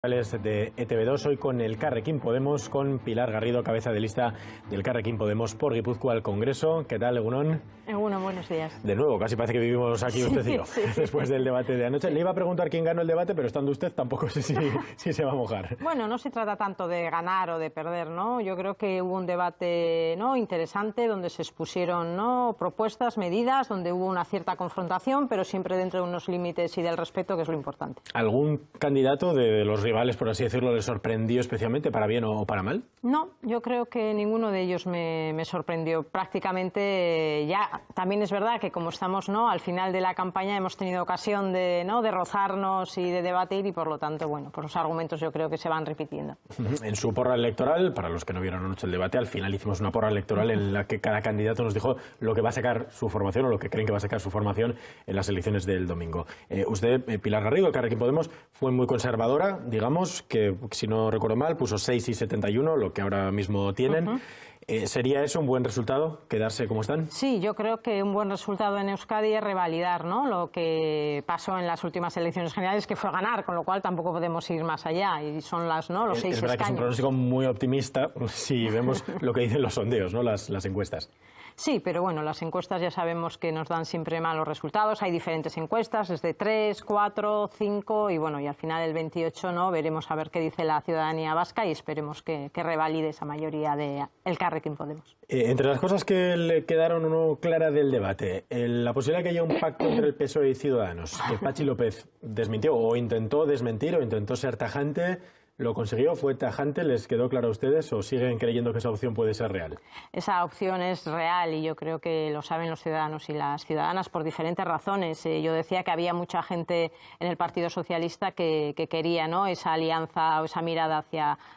De ETV2, hoy con el Carrequín Podemos, con Pilar Garrido, cabeza de lista del Carrequín Podemos por Guipúzcoa al Congreso. ¿Qué tal, Egunon? Egunon, buenos días. De nuevo, casi parece que vivimos aquí usted y yo, sí. después del debate de anoche. Le iba a preguntar quién ganó el debate, pero estando usted tampoco sé si se va a mojar. Bueno, no se trata tanto de ganar o de perder, ¿no? Yo creo que hubo un debate, ¿no?, interesante, donde se expusieron, ¿no?, propuestas, medidas, donde hubo una cierta confrontación, pero siempre dentro de unos límites y del respeto, que es lo importante. ¿Algún candidato de los rivales, por así decirlo, le sorprendió especialmente, para bien o para mal? No, yo creo que ninguno de ellos me sorprendió. Prácticamente ya, también es verdad que como estamos, ¿no?, al final de la campaña hemos tenido ocasión de, ¿no?, de rozarnos y de debatir y por lo tanto, bueno, pues los argumentos yo creo que se van repitiendo. En su porra electoral, para los que no vieron anoche el debate, al final hicimos una porra electoral en la que cada candidato nos dijo lo que va a sacar su formación o lo que creen que va a sacar su formación en las elecciones del domingo. Usted, Pilar Garrido, el Carrequín Podemos, fue muy conservadora, digamos, que si no recuerdo mal, puso 6 y 71, lo que ahora mismo tienen. ¿Sería eso un buen resultado, quedarse como están? Sí, yo creo que un buen resultado en Euskadi es revalidar, ¿no?, lo que pasó en las últimas elecciones generales, que fue ganar, con lo cual tampoco podemos ir más allá, y son los 6 escaños. Es verdad que es un pronóstico muy optimista si vemos lo que dicen los sondeos, ¿no?, las encuestas. Sí, pero bueno, las encuestas ya sabemos que nos dan siempre malos resultados. Hay diferentes encuestas, desde 3, 4, 5 y bueno, y al final el 28 no veremos a ver qué dice la ciudadanía vasca y esperemos que revalide esa mayoría del Carrequín Podemos. Entre las cosas que le quedaron o no claras del debate, la posibilidad de que haya un pacto entre el PSOE y Ciudadanos, que Patxi López desmintió o intentó desmentir o intentó ser tajante. ¿Lo consiguió? ¿Fue tajante? ¿Les quedó claro a ustedes o siguen creyendo que esa opción puede ser real? Esa opción es real y yo creo que lo saben los ciudadanos y las ciudadanas por diferentes razones. Yo decía que había mucha gente en el Partido Socialista que quería, ¿no?, esa alianza o esa mirada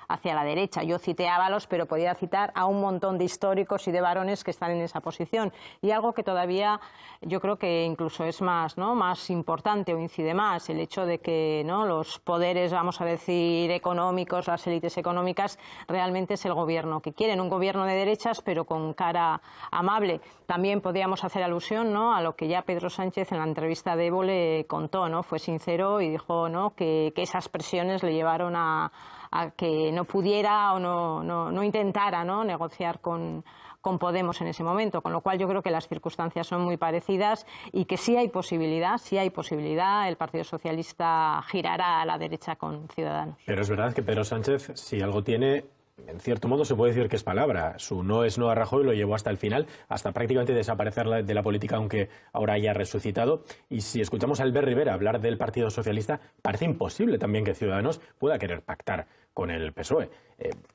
hacia la derecha. Yo cité a Ábalos, pero podía citar a un montón de históricos y de varones que están en esa posición. Y algo que todavía yo creo que incluso es más, ¿no?, más importante o incide más, el hecho de que, ¿no?, los poderes, vamos a decir, económicos, las élites económicas, realmente es el gobierno que quieren, un gobierno de derechas pero con cara amable. También podíamos hacer alusión, ¿no?, a lo que ya Pedro Sánchez en la entrevista de Evo le contó, ¿no?, fue sincero y dijo, ¿no?, que esas presiones le llevaron a que no pudiera o no intentara, ¿no?, negociar con Podemos en ese momento, con lo cual yo creo que las circunstancias son muy parecidas y que sí hay posibilidad, el Partido Socialista girará a la derecha con Ciudadanos. Pero es verdad que Pedro Sánchez, si algo tiene, en cierto modo se puede decir que es palabra. Su no es no a Rajoy lo llevó hasta el final, hasta prácticamente desaparecer de la política, aunque ahora haya resucitado. Y si escuchamos a Albert Rivera hablar del Partido Socialista, parece imposible también que Ciudadanos pueda querer pactar con el PSOE.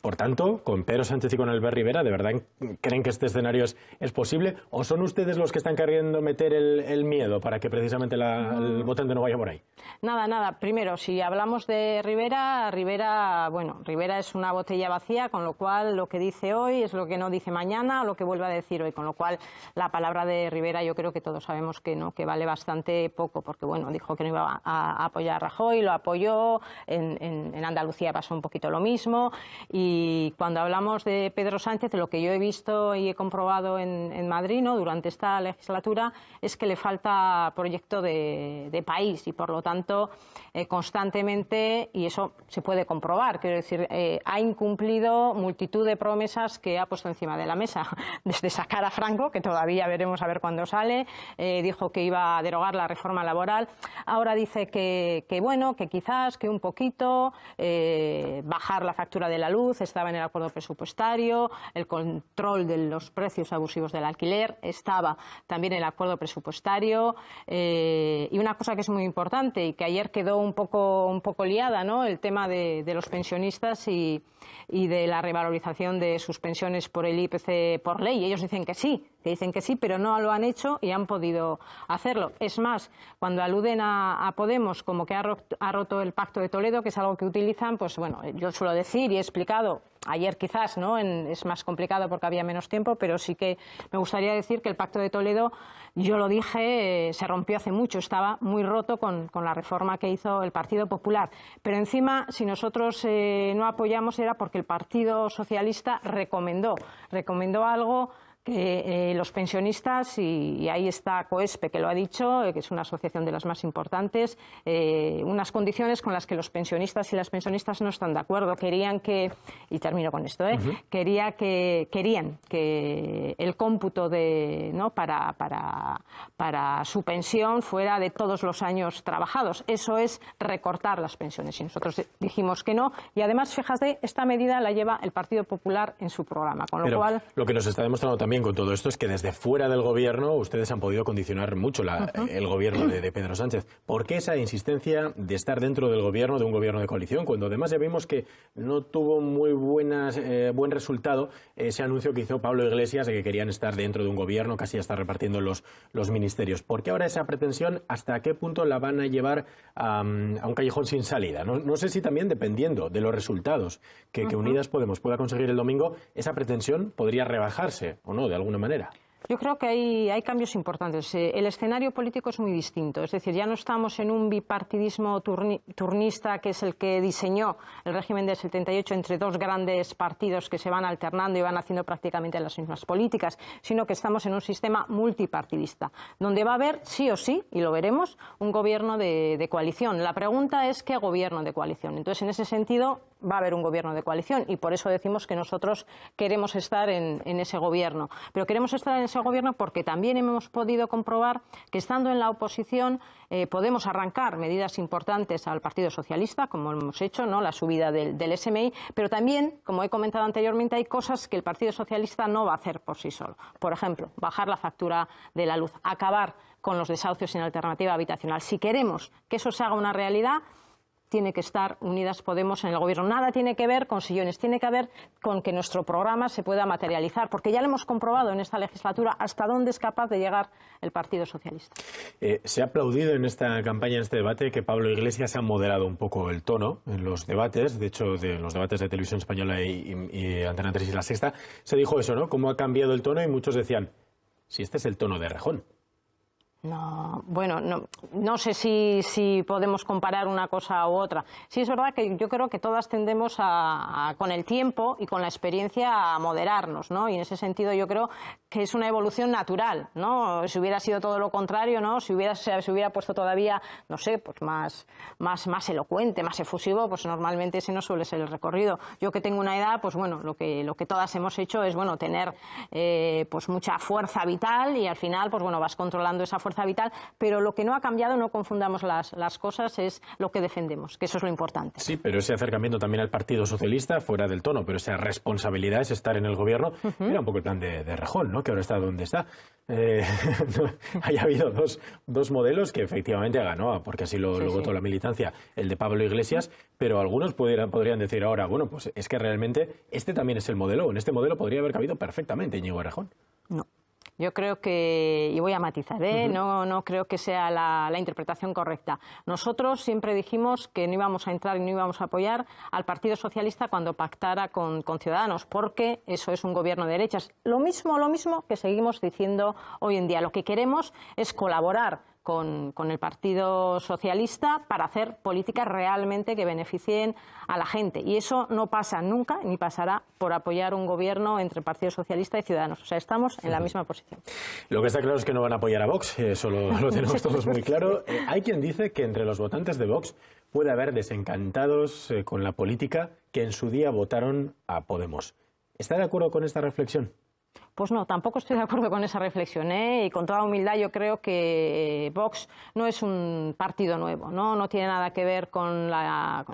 Por tanto, con Pedro Sánchez y con Albert Rivera, ¿de verdad creen que este escenario es posible? ¿O son ustedes los que están queriendo meter el miedo para que precisamente el votante no vaya por ahí? Nada. Primero, si hablamos de Rivera, Rivera es una botella vacía, con lo cual lo que dice hoy es lo que no dice mañana o lo que vuelve a decir hoy, con lo cual la palabra de Rivera yo creo que todos sabemos que no, que vale bastante poco, porque bueno, dijo que no iba a apoyar a Rajoy, lo apoyó, en Andalucía pasó un poquito lo mismo. Y cuando hablamos de Pedro Sánchez, lo que yo he visto y he comprobado en Madrid, ¿no?, durante esta legislatura, es que le falta proyecto de país y por lo tanto constantemente, y eso se puede comprobar, quiero decir, ha incumplido multitud de promesas que ha puesto encima de la mesa, desde sacar a Franco, que todavía veremos a ver cuándo sale, dijo que iba a derogar la reforma laboral, ahora dice que bueno, que quizás, que un poquito, bajar la factura de la luz, estaba en el acuerdo presupuestario, el control de los precios abusivos del alquiler, estaba también en el acuerdo presupuestario, y una cosa que es muy importante y que ayer quedó un poco liada, ¿no?, el tema de los pensionistas y de la revalorización de sus pensiones por el IPC por ley. Ellos dicen que sí, pero no lo han hecho y han podido hacerlo. Es más, cuando aluden a Podemos como que ha roto el Pacto de Toledo, que es algo que utilizan, pues bueno, yo suelo decir y he explicado, ayer quizás, ¿no?, es más complicado porque había menos tiempo, pero sí que me gustaría decir que el Pacto de Toledo, yo lo dije, se rompió hace mucho, estaba muy roto con la reforma que hizo el Partido Popular. Pero encima, si nosotros no apoyamos era porque el Partido Socialista recomendó algo los pensionistas, y ahí está COESPE, que lo ha dicho, que es una asociación de las más importantes, unas condiciones con las que los pensionistas y las pensionistas no están de acuerdo. Querían que, y termino con esto, querían que el cómputo para su pensión fuera de todos los años trabajados. Eso es recortar las pensiones, y nosotros dijimos que no, y además, fíjate, esta medida la lleva el Partido Popular en su programa, con lo cual... Lo que nos está demostrando también con todo esto es que desde fuera del gobierno ustedes han podido condicionar mucho el gobierno de Pedro Sánchez. ¿Por qué esa insistencia de estar dentro del gobierno, de un gobierno de coalición, cuando además ya vimos que no tuvo muy buen resultado ese anuncio que hizo Pablo Iglesias de que querían estar dentro de un gobierno, casi hasta repartiendo los ministerios? ¿Por qué ahora esa pretensión, hasta qué punto la van a llevar a un callejón sin salida? No sé si también, dependiendo de los resultados que Unidas Podemos pueda conseguir el domingo, esa pretensión podría rebajarse o no, de alguna manera. Yo creo que hay cambios importantes. El escenario político es muy distinto. Es decir, ya no estamos en un bipartidismo turnista, que es el que diseñó el régimen del 78 entre dos grandes partidos que se van alternando y van haciendo prácticamente las mismas políticas, sino que estamos en un sistema multipartidista, donde va a haber, sí o sí, y lo veremos, un gobierno de coalición. La pregunta es, ¿qué gobierno de coalición? Entonces, en ese sentido, va a haber un gobierno de coalición, y por eso decimos que nosotros queremos estar en ese gobierno. Pero queremos estar en ese gobierno porque también hemos podido comprobar que, estando en la oposición, podemos arrancar medidas importantes al Partido Socialista, como hemos hecho, ¿no?, la subida del SMI, pero también, como he comentado anteriormente, hay cosas que el Partido Socialista no va a hacer por sí solo. Por ejemplo, bajar la factura de la luz, acabar con los desahucios sin alternativa habitacional. Si queremos que eso se haga una realidad, tiene que estar Unidas Podemos en el gobierno. Nada tiene que ver con sillones, tiene que ver con que nuestro programa se pueda materializar, porque ya lo hemos comprobado en esta legislatura hasta dónde es capaz de llegar el Partido Socialista. Se ha aplaudido en esta campaña, en este debate, que Pablo Iglesias ha moderado un poco el tono en los debates. De hecho, de los debates de Televisión Española y Antena 3 y La Sexta, se dijo eso, ¿no? Cómo ha cambiado el tono, y muchos decían, si este es el tono de Rejón. No, bueno, no sé si podemos comparar una cosa u otra. Sí, es verdad que yo creo que todas tendemos con el tiempo y con la experiencia, a moderarnos, ¿no? Y en ese sentido yo creo que es una evolución natural, ¿no? Si hubiera sido todo lo contrario, ¿no?, si se hubiera puesto todavía, no sé, pues más elocuente, más efusivo, pues normalmente ese no suele ser el recorrido. Yo, que tengo una edad, pues bueno, lo que todas hemos hecho es, bueno, tener pues mucha fuerza vital, y al final, pues bueno, vas controlando esa fuerza vital, pero lo que no ha cambiado, no confundamos las cosas, es lo que defendemos, que eso es lo importante. Sí, pero ese acercamiento también al Partido Socialista, fuera del tono, pero esa responsabilidad es estar en el gobierno. Era un poco el plan de Rejón, ¿no?, que ahora está donde está. Haya habido dos modelos que efectivamente ganó, porque así lo votó la militancia, el de Pablo Iglesias, pero algunos podrían decir ahora, bueno, pues es que realmente este también es el modelo. En este modelo podría haber cabido perfectamente Íñigo Errejón. No. Yo creo que, y voy a matizar, no creo que sea la interpretación correcta. Nosotros siempre dijimos que no íbamos a entrar y no íbamos a apoyar al Partido Socialista cuando pactara con Ciudadanos, porque eso es un gobierno de derechas. Lo mismo que seguimos diciendo hoy en día. Lo que queremos es colaborar con el Partido Socialista para hacer políticas realmente que beneficien a la gente. Y eso no pasa nunca, ni pasará, por apoyar un gobierno entre Partido Socialista y Ciudadanos. O sea, estamos en la misma posición. Lo que está claro es que no van a apoyar a Vox, eso lo tenemos todos muy claro. Hay quien dice que entre los votantes de Vox puede haber desencantados con la política que en su día votaron a Podemos. ¿Está de acuerdo con esta reflexión? Pues no, tampoco estoy de acuerdo con esa reflexión, y con toda humildad yo creo que Vox no es un partido nuevo, no tiene nada que ver con la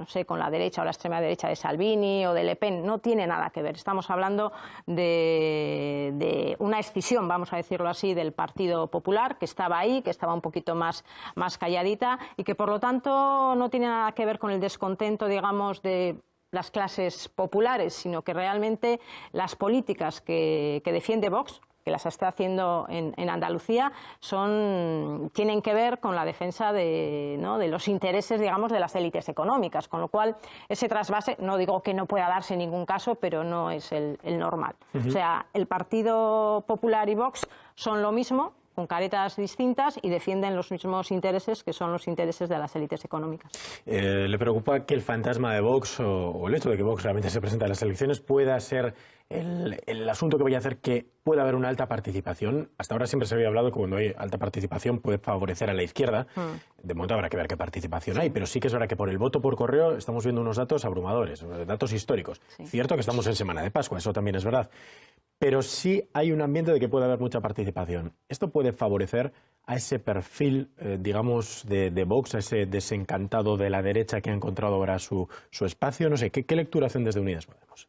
derecha o la extrema derecha de Salvini o de Le Pen, no tiene nada que ver. Estamos hablando de una escisión, vamos a decirlo así, del Partido Popular, que estaba ahí, que estaba un poquito más calladita, y que por lo tanto no tiene nada que ver con el descontento, digamos, de las clases populares, sino que realmente las políticas que defiende Vox, que las está haciendo en Andalucía, tienen que ver con la defensa de los intereses, digamos, de las élites económicas, con lo cual ese trasvase, no digo que no pueda darse en ningún caso, pero no es el normal. O sea, el Partido Popular y Vox son lo mismo, con caretas distintas y defienden los mismos intereses, que son los intereses de las élites económicas. ¿Le preocupa que el fantasma de Vox o el hecho de que Vox realmente se presente a las elecciones pueda ser el asunto que vaya a hacer que pueda haber una alta participación? Hasta ahora siempre se había hablado que cuando hay alta participación puede favorecer a la izquierda. De momento habrá que ver qué participación hay, pero sí que es verdad que por el voto por correo estamos viendo unos datos abrumadores, datos históricos. Sí. Cierto que estamos en Semana de Pascua, eso también es verdad. Pero sí hay un ambiente de que puede haber mucha participación. ¿Esto puede favorecer a ese perfil, digamos, de Vox, a ese desencantado de la derecha que ha encontrado ahora su espacio? No sé, ¿qué lectura hacen desde Unidas Podemos?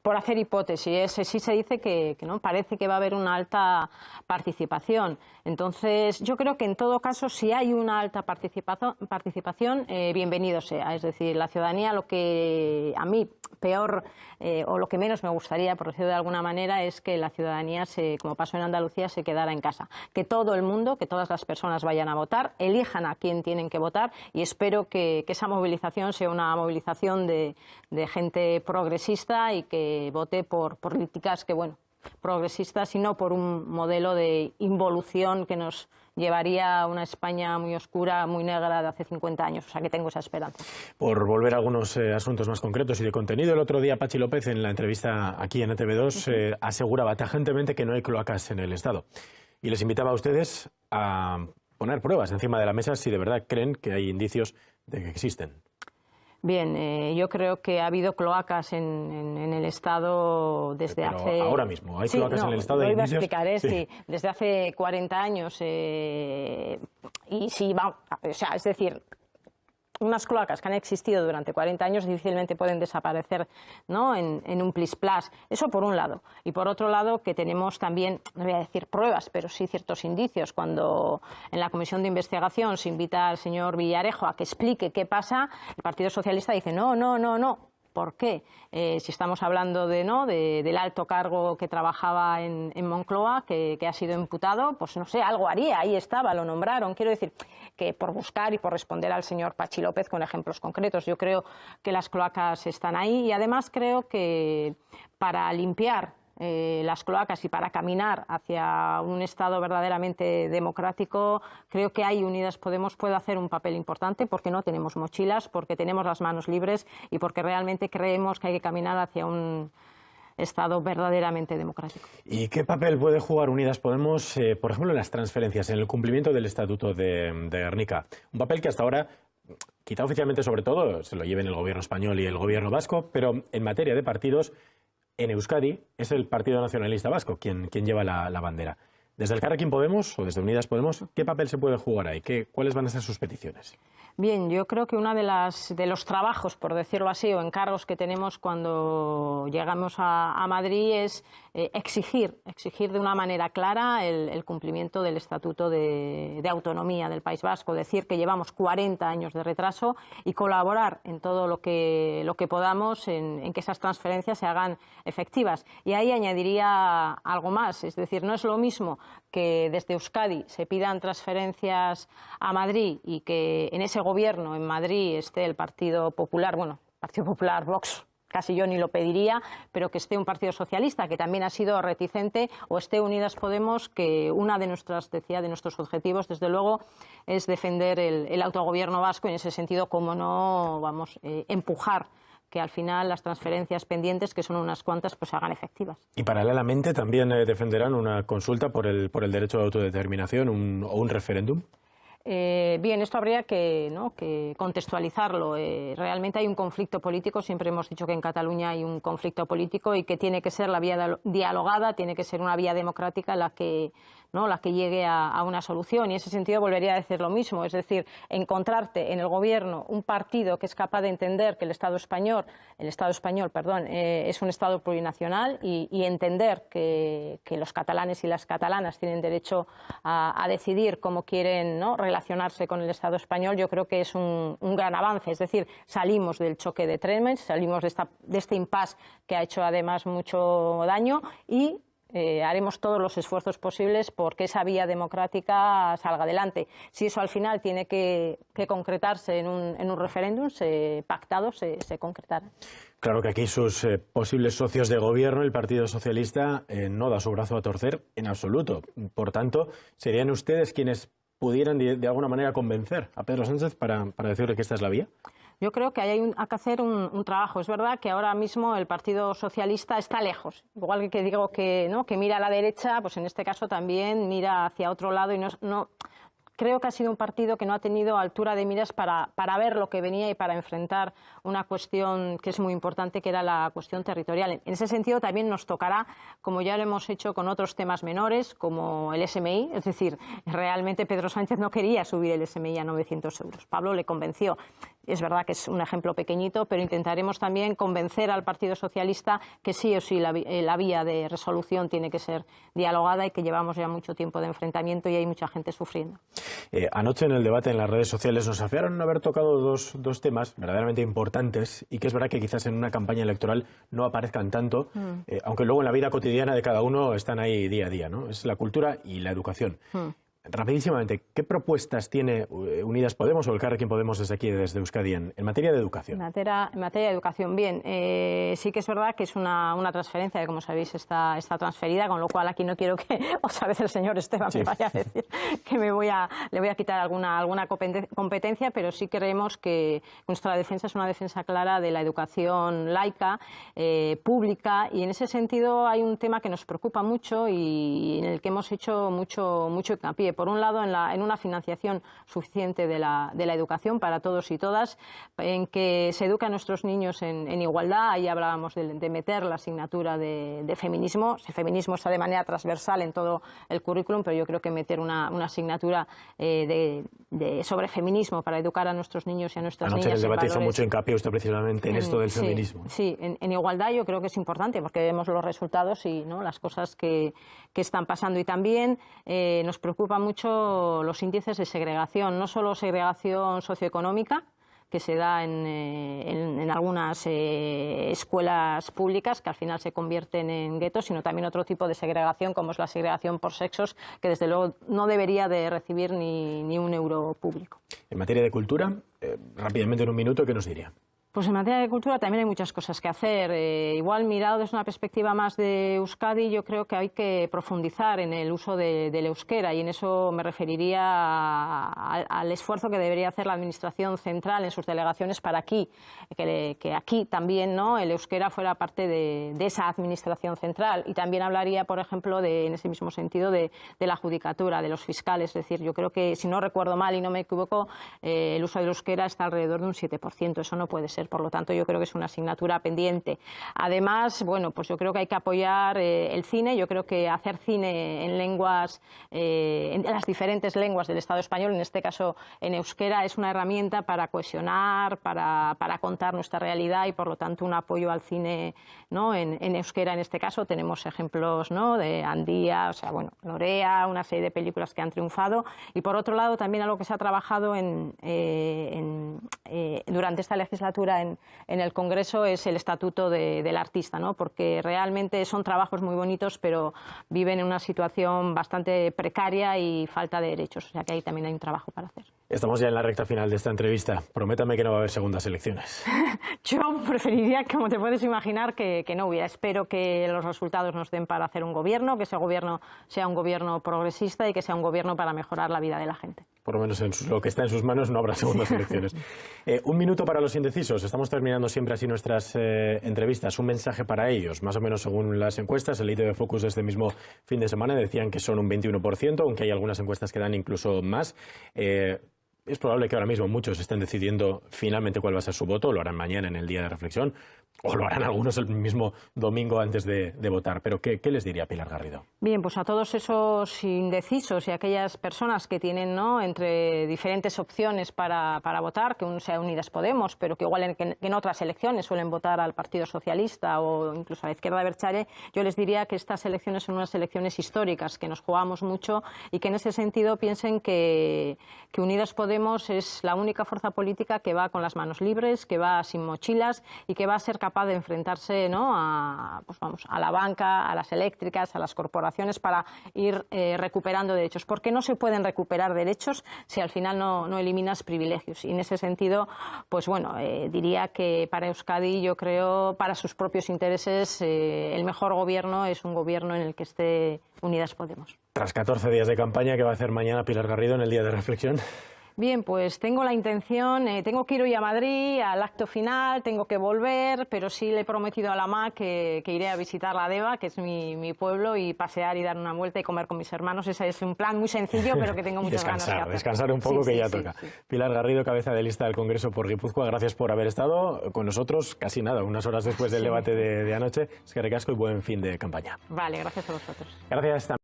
Por hacer hipótesis, sí se dice que no, parece que va a haber una alta participación. Entonces, yo creo que en todo caso, si hay una alta participación, bienvenido sea. Es decir, la ciudadanía, lo que a mí peor o lo que menos me gustaría, por decirlo de alguna manera, es que la ciudadanía, como pasó en Andalucía, se quedara en casa. Que todo el mundo, que todas las personas vayan a votar, elijan a quién tienen que votar, y espero que esa movilización sea una movilización de gente progresista y que vote por políticas que, bueno, progresistas y no por un modelo de involución que nos llevaría a una España muy oscura, muy negra de hace 50 años. O sea, que tengo esa esperanza. Por volver a algunos asuntos más concretos y de contenido, el otro día Patxi López, en la entrevista aquí en ETV2, aseguraba tajantemente que no hay cloacas en el Estado. Y les invitaba a ustedes a poner pruebas encima de la mesa si de verdad creen que hay indicios de que existen. Bien, yo creo que ha habido cloacas en el Estado desde hace... ahora mismo, ¿hay cloacas en el Estado? Lo iba a explicar, sí, desde hace 40 años. Y sí, o sea, es decir, unas cloacas que han existido durante 40 años difícilmente pueden desaparecer, ¿no?, en un plis-plas. Eso por un lado. Y por otro lado, que tenemos también, no voy a decir pruebas, pero sí ciertos indicios. Cuando en la comisión de investigación se invita al señor Villarejo a que explique qué pasa, el Partido Socialista dice no. ¿Por qué? Si estamos hablando del alto cargo que trabajaba en Moncloa, que ha sido imputado, pues no sé, algo haría, ahí estaba, lo nombraron. Quiero decir que por buscar y por responder al señor Patxi López con ejemplos concretos, yo creo que las cloacas están ahí, y además creo que para limpiar las cloacas y para caminar hacia un Estado verdaderamente democrático, creo que ahí Unidas Podemos puede hacer un papel importante, porque no tenemos mochilas, porque tenemos las manos libres y porque realmente creemos que hay que caminar hacia un Estado verdaderamente democrático. ¿Y qué papel puede jugar Unidas Podemos, por ejemplo, en las transferencias, en el cumplimiento del Estatuto de Gernika? Un papel que hasta ahora, quizá oficialmente sobre todo, se lo lleven el gobierno español y el gobierno vasco, pero en materia de partidos, en Euskadi es el Partido Nacionalista Vasco quien lleva la bandera. Desde Elkarrekin Podemos o desde Unidas Podemos, ¿qué papel se puede jugar ahí? ¿Cuáles van a ser sus peticiones? Bien, yo creo que uno de los trabajos, por decirlo así, o encargos que tenemos cuando llegamos a Madrid es exigir de una manera clara el cumplimiento del Estatuto de Autonomía del País Vasco, decir que llevamos 40 años de retraso y colaborar en todo lo que podamos en que esas transferencias se hagan efectivas. Y ahí añadiría algo más, es decir, no es lo mismo que desde Euskadi se pidan transferencias a Madrid y que en ese gobierno en Madrid esté el Partido Popular, bueno, Partido Popular, Vox, casi yo ni lo pediría, pero que esté un Partido Socialista que también ha sido reticente, o esté Unidas Podemos, que una de nuestros objetivos, desde luego, es defender el autogobierno vasco, y en ese sentido, como no, vamos, empujar que al final las transferencias pendientes, que son unas cuantas, pues se hagan efectivas. Y paralelamente también defenderán una consulta por el derecho de autodeterminación o un referéndum. Bien, esto habría que contextualizarlo. Realmente hay un conflicto político, siempre hemos dicho que en Cataluña hay un conflicto político y que tiene que ser la vía dialogada, tiene que ser una vía democrática la que llegue a una solución. Y en ese sentido volvería a decir lo mismo, es decir, encontrarte en el gobierno un partido que es capaz de entender que el Estado español, es un Estado plurinacional y entender que los catalanes y las catalanas tienen derecho a decidir cómo quieren relacionarse con el Estado español, yo creo que es un gran avance. Es decir, salimos del choque de trenes, salimos de este impasse que ha hecho además mucho daño, y haremos todos los esfuerzos posibles porque esa vía democrática salga adelante. Si eso al final tiene que concretarse en un referéndum pactado, se concretará. Claro que aquí sus posibles socios de gobierno, el Partido Socialista, no da su brazo a torcer en absoluto. Por tanto, ¿serían ustedes quienes pudieran de alguna manera convencer a Pedro Sánchez para decirle que esta es la vía? Yo creo que hay que hacer un trabajo. Es verdad que ahora mismo el Partido Socialista está lejos. Igual que digo que mira a la derecha, pues en este caso también mira hacia otro lado y no creo que ha sido un partido que no ha tenido altura de miras para ver lo que venía y para enfrentar una cuestión que es muy importante, que era la cuestión territorial. En ese sentido también nos tocará, como ya lo hemos hecho con otros temas menores, como el SMI, es decir, realmente Pedro Sánchez no quería subir el SMI a 900 euros. Pablo le convenció. Es verdad que es un ejemplo pequeñito, pero intentaremos también convencer al Partido Socialista que sí o sí la vía de resolución tiene que ser dialogada y que llevamos ya mucho tiempo de enfrentamiento y hay mucha gente sufriendo. Anoche en el debate en las redes sociales nos afearon haber tocado dos temas verdaderamente importantes y que es verdad que quizás en una campaña electoral no aparezcan tanto, aunque luego en la vida cotidiana de cada uno están ahí día a día, ¿no? Es la cultura y la educación. Rapidísimamente, ¿qué propuestas tiene Unidas Podemos o Elkarrekin Podemos desde aquí, desde Euskadi, en materia de educación? En materia de educación, bien. Sí que es verdad que es una transferencia que, como sabéis, está transferida, con lo cual aquí no quiero que otra vez el señor Esteban me vaya a decir que le voy a quitar alguna competencia, pero sí creemos que nuestra defensa es una defensa clara de la educación laica, pública, y en ese sentido hay un tema que nos preocupa mucho y en el que hemos hecho mucho hincapié. Por un lado, en una financiación suficiente de la educación para todos y todas, en que se educa a nuestros niños en igualdad. Ahí hablábamos de meter la asignatura de feminismo. El feminismo está de manera transversal en todo el currículum, pero yo creo que meter una asignatura sobre feminismo para educar a nuestros niños y a nuestras niñas. Anoche en el debate hizo mucho hincapié usted precisamente en esto del feminismo. Sí, en igualdad yo creo que es importante porque vemos los resultados y las cosas que están pasando. Y también nos preocupa mucho los índices de segregación, no solo segregación socioeconómica, que se da en algunas escuelas públicas, que al final se convierten en guetos, sino también otro tipo de segregación, como es la segregación por sexos, que desde luego no debería de recibir ni un euro público. En materia de cultura, rápidamente en un minuto, ¿qué nos diría? Pues en materia de cultura también hay muchas cosas que hacer. Igual mirado desde una perspectiva más de Euskadi, yo creo que hay que profundizar en el uso del euskera y en eso me referiría al esfuerzo que debería hacer la Administración central en sus delegaciones para que aquí también el euskera fuera parte de esa Administración central. Y también hablaría, por ejemplo, en ese mismo sentido de la judicatura, de los fiscales. Es decir, yo creo que, si no recuerdo mal y no me equivoco, el uso del euskera está alrededor de un 7%. Eso no puede ser. Por lo tanto, yo creo que es una asignatura pendiente. Además, bueno, pues yo creo que hay que apoyar el cine. Yo creo que hacer cine en lenguas, en las diferentes lenguas del Estado español, en este caso en euskera, es una herramienta para cohesionar, para contar nuestra realidad y, por lo tanto, un apoyo al cine en euskera. En este caso tenemos ejemplos de Andía, o sea, bueno, Lorea, una serie de películas que han triunfado. Y, por otro lado, también algo que se ha trabajado durante esta legislatura en el Congreso es el estatuto del artista, porque realmente son trabajos muy bonitos, pero viven en una situación bastante precaria y falta de derechos, o sea que ahí también hay un trabajo para hacer. Estamos ya en la recta final de esta entrevista. Prométame que no va a haber segundas elecciones. Yo preferiría, como te puedes imaginar, que no hubiera. Espero que los resultados nos den para hacer un gobierno, que ese gobierno sea un gobierno progresista y que sea un gobierno para mejorar la vida de la gente. Por lo menos en lo que está en sus manos no habrá segundas elecciones. Un minuto para los indecisos. Estamos terminando siempre así nuestras entrevistas. Un mensaje para ellos, más o menos según las encuestas. El ITV Focus este mismo fin de semana decían que son un 21%, aunque hay algunas encuestas que dan incluso más. Es probable que ahora mismo muchos estén decidiendo finalmente cuál va a ser su voto, lo harán mañana en el día de reflexión, o lo harán algunos el mismo domingo antes de votar. Pero ¿qué les diría Pilar Garrido? Bien, pues a todos esos indecisos y aquellas personas que tienen entre diferentes opciones para votar, que uno sea Unidas Podemos, pero que igual en otras elecciones suelen votar al Partido Socialista o incluso a la izquierda abertzale, yo les diría que estas elecciones son unas elecciones históricas, que nos jugamos mucho y que en ese sentido piensen que Unidas Podemos es la única fuerza política que va con las manos libres, que va sin mochilas y que va a ser capaz de enfrentarse, ¿no?, a la banca, a las eléctricas, a las corporaciones para ir recuperando derechos. ¿Por qué no se pueden recuperar derechos si al final no eliminas privilegios? Y en ese sentido, pues bueno, diría que para Euskadi, yo creo, para sus propios intereses, el mejor gobierno es un gobierno en el que esté Unidas Podemos. Tras 14 días de campaña, ¿qué va a hacer mañana Pilar Garrido en el día de reflexión? Bien, pues tengo la intención, tengo que ir hoy a Madrid al acto final, tengo que volver, pero sí le he prometido a la MA que iré a visitar la Deva, que es mi pueblo, y pasear y dar una vuelta y comer con mis hermanos. Ese es un plan muy sencillo, pero que tengo muchas ganas de hacer. Descansar un poco, que ya toca. Sí. Pilar Garrido, cabeza de lista del Congreso por Guipúzcoa, gracias por haber estado con nosotros, casi nada, unas horas después del debate de anoche. Es que ricasco y buen fin de campaña. Vale, gracias a vosotros. Gracias también.